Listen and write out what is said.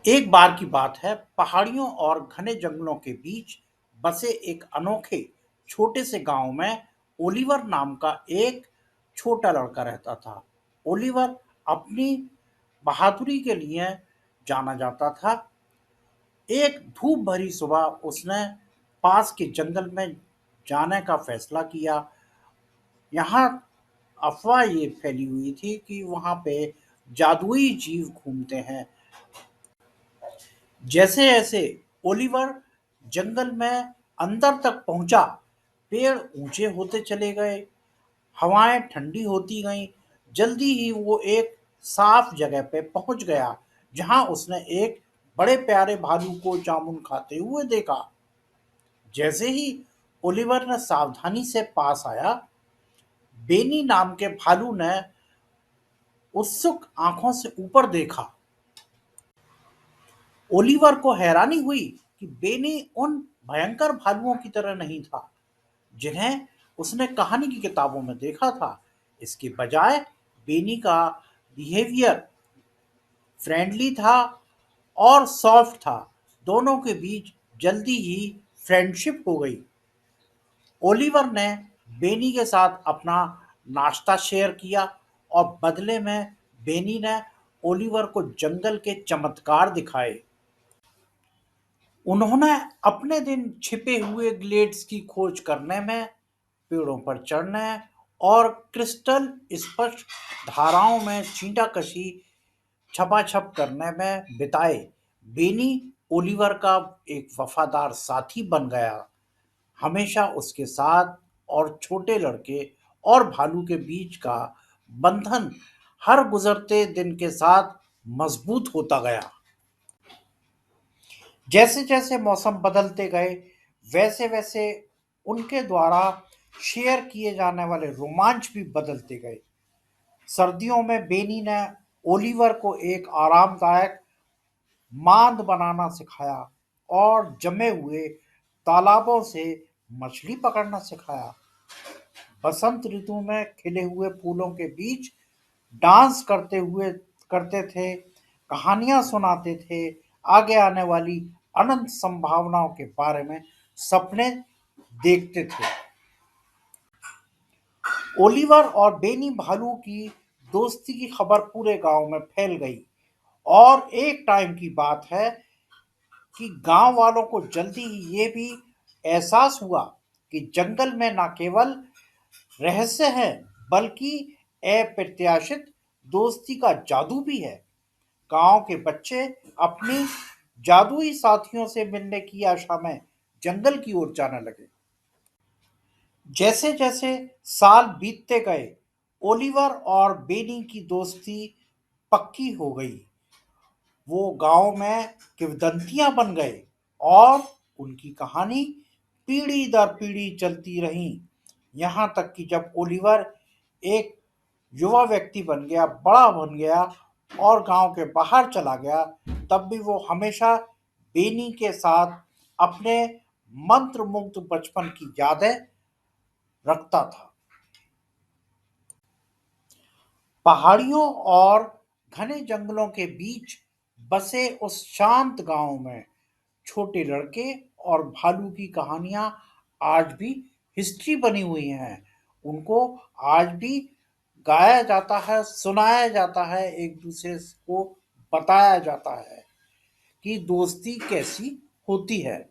एक बार की बात है, पहाड़ियों और घने जंगलों के बीच बसे एक अनोखे छोटे से गांव में ओलिवर नाम का एक छोटा लड़का रहता था। ओलिवर अपनी बहादुरी के लिए जाना जाता था। एक धूप भरी सुबह उसने पास के जंगल में जाने का फैसला किया। यहाँ अफवाह ये फैली हुई थी कि वहाँ पे जादुई जीव घूमते हैं। जैसे-जैसे ओलिवर जंगल में अंदर तक पहुंचा, पेड़ ऊंचे होते चले गए, हवाएं ठंडी होती गईं। जल्दी ही वो एक साफ जगह पे पहुंच गया, जहां उसने एक बड़े प्यारे भालू को जामुन खाते हुए देखा। जैसे ही ओलिवर ने सावधानी से पास आया, बेनी नाम के भालू ने उत्सुक आंखों से ऊपर देखा। ओलिवर को हैरानी हुई कि बेनी उन भयंकर भालुओं की तरह नहीं था जिन्हें उसने कहानी की किताबों में देखा था। इसके बजाय बेनी का बिहेवियर फ्रेंडली था और सॉफ्ट था। दोनों के बीच जल्दी ही फ्रेंडशिप हो गई। ओलिवर ने बेनी के साथ अपना नाश्ता शेयर किया और बदले में बेनी ने ओलिवर को जंगल के चमत्कार दिखाए। उन्होंने अपने दिन छिपे हुए ग्लेड्स की खोज करने में, पेड़ों पर चढ़ने और क्रिस्टल स्पष्ट धाराओं में छींटाकशी छपाछप करने में बिताए। बेनी ओलिवर का एक वफादार साथी बन गया, हमेशा उसके साथ। और छोटे लड़के और भालू के बीच का बंधन हर गुजरते दिन के साथ मजबूत होता गया। जैसे जैसे मौसम बदलते गए, वैसे वैसे उनके द्वारा शेयर किए जाने वाले रोमांच भी बदलते गए। सर्दियों में बेनी ने ओलिवर को एक आरामदायक मांद बनाना सिखाया और जमे हुए तालाबों से मछली पकड़ना सिखाया। बसंत ऋतु में खिले हुए फूलों के बीच डांस करते थे, कहानियां सुनाते थे, आगे आने वाली अनंत संभावनाओं के बारे में सपने देखते थे। ओलिवर और बेनी भालू की दोस्ती की खबर पूरे गांव में फैल गई। और एक टाइम की बात है कि गांव वालों को जल्दी ही ये भी एहसास हुआ कि जंगल में न केवल रहस्य है, बल्कि अप्रत्याशित दोस्ती का जादू भी है। गांव के बच्चे अपनी जादुई साथियों से मिलने की आशा में जंगल की ओर जाने लगे। जैसे जैसे साल बीतते गए, ओलिवर और बेनी की दोस्ती पक्की हो गई। वो गांव में किंवदंतियां बन गए और उनकी कहानी पीढ़ी दर पीढ़ी चलती रही। यहाँ तक कि जब ओलिवर एक युवा व्यक्ति बन गया, बड़ा बन गया और गांव के बाहर चला गया, तब भी वो हमेशा बेनी के साथ अपने मंत्रमुग्ध बचपन की यादें रखता था। पहाड़ियों और घने जंगलों के बीच बसे उस शांत गांव में छोटे लड़के और भालू की कहानियां आज भी हिस्ट्री बनी हुई हैं। उनको आज भी गाया जाता है, सुनाया जाता है, एक दूसरे को बताया जाता है कि दोस्ती कैसी होती है।